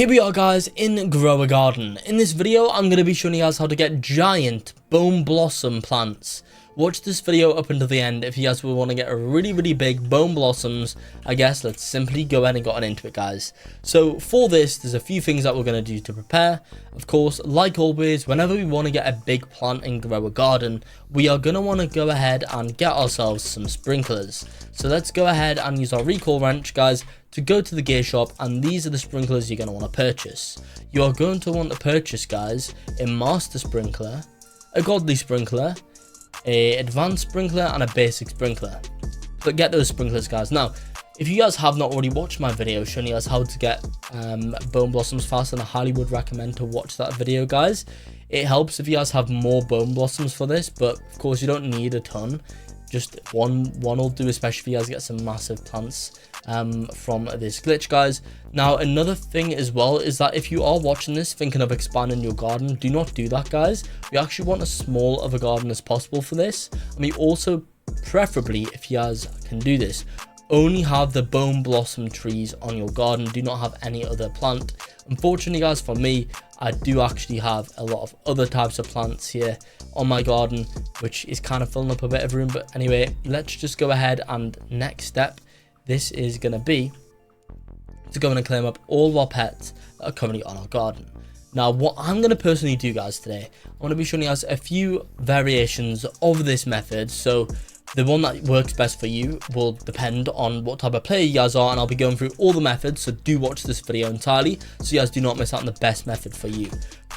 Here we are guys in Grow a Garden. In this video I'm going to be showing you guys how to get giant bone blossom plants. Watch this video up until the end if you guys will want to get a really big bone blossoms. I guess let's simply go ahead and get on into it guys. So for this there's a few things that we're going to do to prepare. Of course, like always, whenever we want to get a big plant in Grow a Garden, we are going to want to go ahead and get ourselves some sprinklers. So let's go ahead and use our recall wrench guys to go to the gear shop, and these are the sprinklers you're going to want to purchase. You are going to want to purchase guys a master sprinkler, a godly sprinkler, a advanced sprinkler, and a basic sprinkler. But get those sprinklers guys. Now if you guys have not already watched my video showing you guys how to get bone blossoms fast, then I highly would recommend to watch that video guys. It helps if you guys have more bone blossoms for this, but of course you don't need a ton. Just one will do, especially if you guys get some massive plants from this glitch guys. Now another thing as well is that if you are watching this thinking of expanding your garden, do not do that guys. We actually want as small of a garden as possible for this, and we also preferably, if you guys can do this, only have the bone blossom trees on your garden. Do not have any other plant. Unfortunately guys, for me, I do actually have a lot of other types of plants here on my garden, which is kind of filling up a bit of room. But anyway, let's just go ahead, and next step, this is going to be to go in and claim up all of our pets that are currently on our garden. Now what I'm going to personally do guys today, I'm going to be showing you guys a few variations of this method. So the one that works best for you will depend on what type of player you guys are, and I'll be going through all the methods, so do watch this video entirely so you guys do not miss out on the best method for you.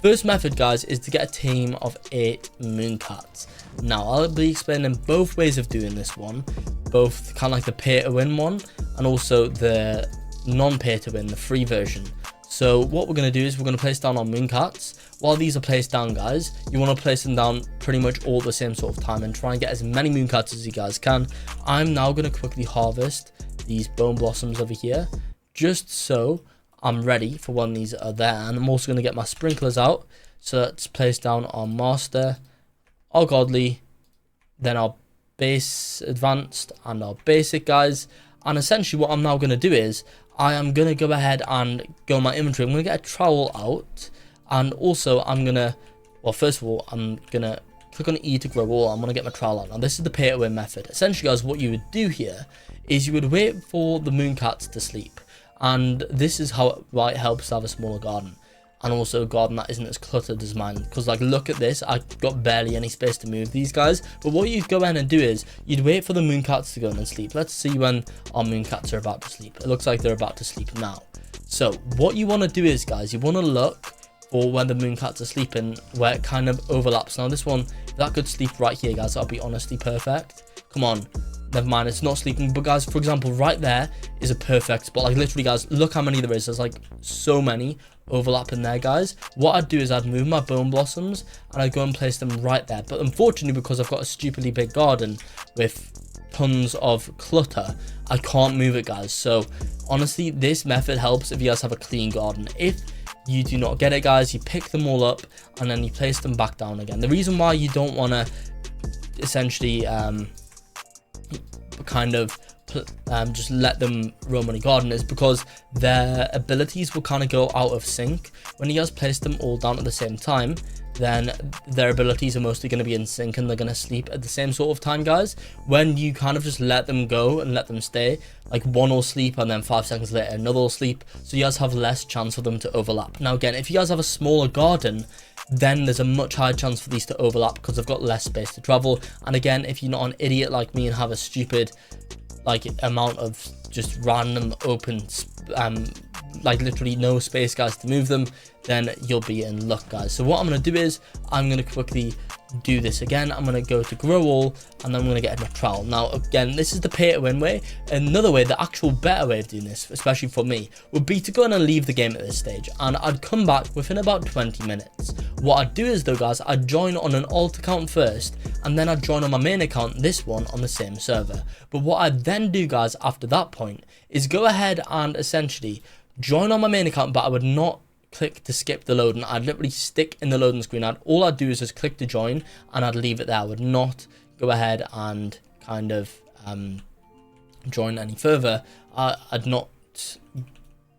First method guys is to get a team of 8 mooncats. Now I'll be explaining both ways of doing this one, both kind of like the pay to win one and also the non-pay to win, the free version. So what we're going to do is we're going to place down our mooncats. While these are placed down guys, you want to place them down pretty much all at the same sort of time and try and get as many mooncats as you guys can. I'm now going to quickly harvest these bone blossoms over here, just so I'm ready for when these are there. And I'm also going to get my sprinklers out. So let's place down our master, our godly, then our base advanced, and our basic guys. And essentially what I'm now going to do is I am going to go ahead and go in my inventory. I'm going to get a trowel out, and also I'm going to, well, first of all, I'm going to click on E to grow all. I'm going to get my trowel out. Now this is the pay to win method. Essentially guys, what you would do here is you would wait for the mooncats to sleep, and this is how why it helps to have a smaller garden, and also a garden that isn't as cluttered as mine. Because like, look at this, I got barely any space to move these guys. But what you'd go ahead and do is you'd wait for the mooncats to go in and sleep. Let's see when our mooncats are about to sleep. It looks like they're about to sleep now. So what you want to do is guys, you want to look for when the mooncats are sleeping, where it kind of overlaps. Now this one, if that could sleep right here guys, that'll be honestly perfect. Come on, never mind, it's not sleeping. But guys, for example, right there is a perfect spot. Like literally guys, look how many there is. There's like so many overlapping there guys. What I'd do is I'd move my bone blossoms and I'd go and place them right there. But unfortunately, because I've got a stupidly big garden with tons of clutter, I can't move it guys. So honestly, this method helps if you guys have a clean garden. If you do not get it guys, you pick them all up and then you place them back down again. The reason why you don't want to essentially kind of just let them roam on a garden is because their abilities will kind of go out of sync. When you guys place them all down at the same time, then their abilities are mostly going to be in sync and they're going to sleep at the same sort of time guys. When you kind of just let them go and let them stay, like one will sleep and then 5 seconds later another will sleep, so you guys have less chance for them to overlap. Now again, if you guys have a smaller garden, then there's a much higher chance for these to overlap because they've got less space to travel. And again, if you're not an idiot like me and have a stupid like amount of just random open like literally no space guys to move them, then you'll be in luck guys. So what I'm going to do is I'm going to quickly do this again. I'm going to go to grow all, and then I'm going to get my trowel. Now again, this is the pay to win way. Another way, the actual better way of doing this, especially for me, would be to go in and leave the game at this stage, and I'd come back within about 20 minutes. What I'd do is though guys, I'd join on an alt account first, and then I'd join on my main account, this one, on the same server. But what I'd then do guys after that point is go ahead and essentially join on my main account, but I would not click to skip the loading. I'd literally stick in the loading screen. All I'd do is just click to join and I'd leave it there. I would not go ahead and kind of join any further. I'd not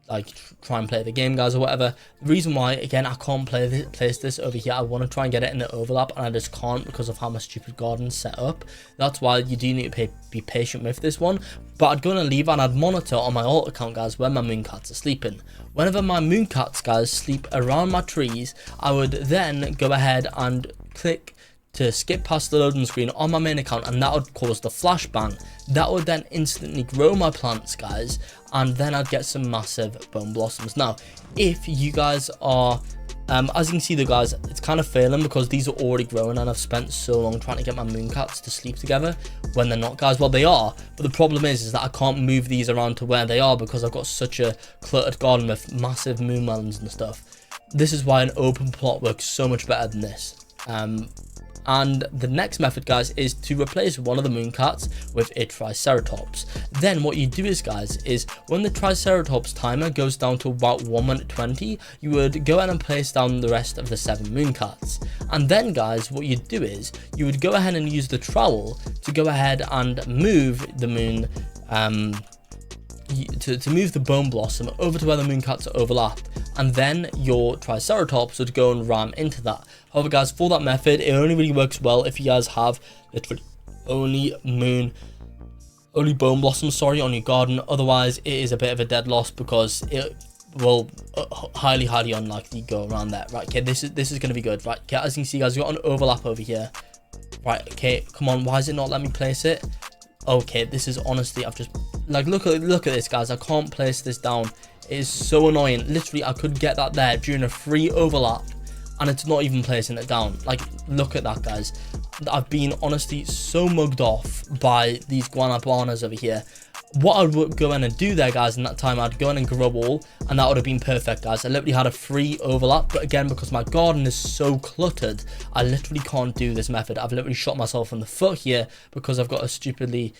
like try and play the game, guys, or whatever. The reason why, again, I can't place this over here. I want to try and get it in the overlap, and I just can't because of how my stupid garden's set up. That's why you do need to be patient with this one. But I'm going to leave and I'd monitor on my alt account, guys, where my moon cats are sleeping. Whenever my moon cats, guys, sleep around my trees, I would then go ahead and click to skip past the loading screen on my main account, and that would cause the flashbang. That would then instantly grow my plants, guys, and then I'd get some massive bone blossoms. Now, if you guys are, as you can see, guys, it's kind of failing because these are already growing, and I've spent so long trying to get my moon cats to sleep together when they're not, guys. Well, they are, but the problem is that I can't move these around to where they are because I've got such a cluttered garden with massive moon melons and stuff. This is why an open plot works so much better than this. And the next method, guys, is to replace one of the moon cats with a triceratops. Then what you do is, guys, is when the triceratops timer goes down to about 1 minute 20, you would go ahead and place down the rest of the 7 moon cats. And then, guys, what you do is you would go ahead and use the trowel to go ahead and move the moon to move the bone blossom over to where the moon cats are overlapped, and then your triceratops would go and ram into that. However, guys, for that method, it only really works well if you guys have literally only bone blossoms, sorry, on your garden. Otherwise, it is a bit of a dead loss because it will highly unlikely go around there. Right, okay, this is going to be good. Right, okay, as you can see, guys, we've got an overlap over here. Right, okay, come on, why is it not letting me place it? Okay, this is honestly, I've just, like, look at this, guys. I can't place this down. It is so annoying. Literally, I could get that there during a free overlap, and it's not even placing it down. Like, look at that, guys. I've been honestly so mugged off by these guanabanas over here. What I would go in and do there, guys, in that time, I'd go in and grow all, and that would have been perfect, guys. I literally had a free overlap, but again, because my garden is so cluttered, I literally can't do this method. I've literally shot myself in the foot here because I've got a stupidly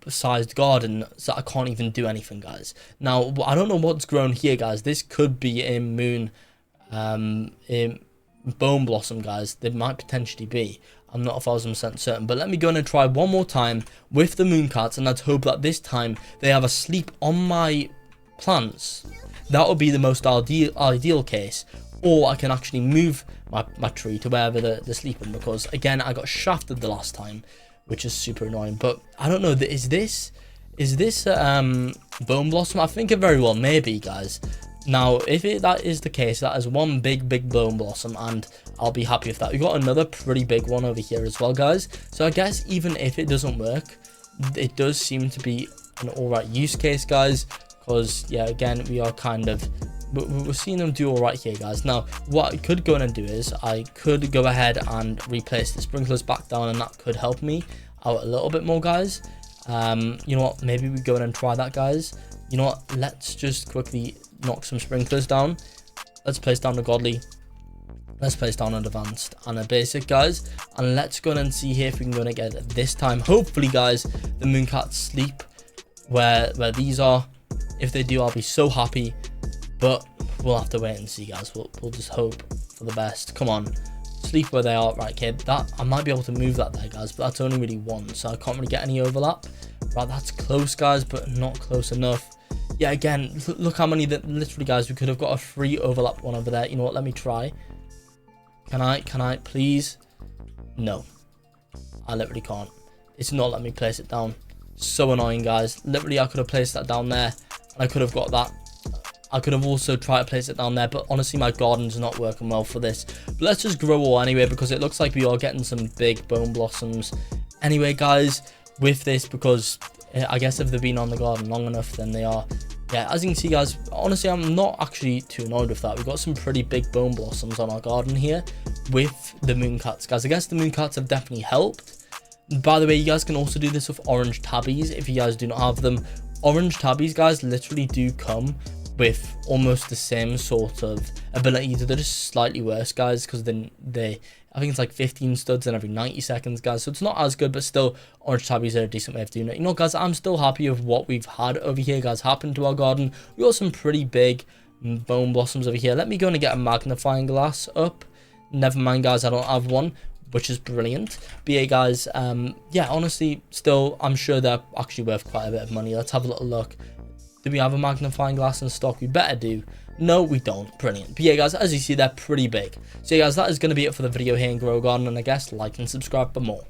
sized garden, so I can't even do anything, guys. Now, I don't know what's grown here, guys. This could be a moon, a bone blossom, guys. There might potentially be. I'm not 1000% certain, but let me go in and try one more time with the moon cats, and let's hope that this time they have a sleep on my plants. That would be the most ideal case, or I can actually move my tree to wherever they're sleeping, because again, I got shafted the last time, which is super annoying. But I don't know, is this bone blossom? I think it very well may be, guys. Now, if that is the case, that is one big bone blossom, and I'll be happy with that. We've got another pretty big one over here as well, guys. So I guess even if it doesn't work, it does seem to be an alright use case, guys, because yeah, again, we are kind of, we're seeing them do alright here, guys. Now, what I could go in and do is I could go ahead and replace the sprinklers back down, and that could help me out a little bit more, guys. You know what, maybe we go in and try that, guys. You know what, let's just quickly knock some sprinklers down. Let's place down a godly, let's place down an advanced and a basic, guys, and let's go in and see here if we can go and get it this time. Hopefully, guys, the moon cats sleep where these are. If they do, I'll be so happy, but we'll have to wait and see, guys. We'll just hope for the best. Come on, sleep where they are. Right, okay, that I might be able to move that there, guys, but that's only really one, so I can't really get any overlap. Right, that's close, guys, but not close enough. Yeah, again, look how many that literally, guys, we could have got a free overlap one over there. You know what, let me try. Can I please? No, I literally can't. It's not letting me place it down. So annoying, guys. Literally, I could have placed that down there, and I could have got that. I could have also tried to place it down there, but honestly, my garden's not working well for this. But let's just grow all anyway, because it looks like we are getting some big bone blossoms anyway, guys, with this, because I guess if they've been on the garden long enough, then they are. Yeah, as you can see, guys, honestly, I'm not actually too annoyed with that. We've got some pretty big bone blossoms on our garden here with the moon cats, guys. I guess the moon cats have definitely helped. By the way, you guys can also do this with orange tabbies if you guys do not have them. Orange tabbies, guys, literally do come with almost the same sort of ability. They're just slightly worse, guys, because then I think it's like 15 studs in every 90 seconds, guys. So it's not as good, but still, orange tabbies are a decent way of doing it. You know, guys, I'm still happy with what we've had over here, guys, happen to our garden. We got some pretty big bone blossoms over here. Let me go and get a magnifying glass up. Never mind, guys, I don't have one, which is brilliant. But yeah, guys, yeah, honestly, still, I'm sure they're actually worth quite a bit of money. Let's have a little look. Do we have a magnifying glass in stock? We better do. No, we don't. Brilliant. But yeah, guys, as you see, they're pretty big. So yeah, guys, that is going to be it for the video here in Grow Garden, and I guess like and subscribe for more.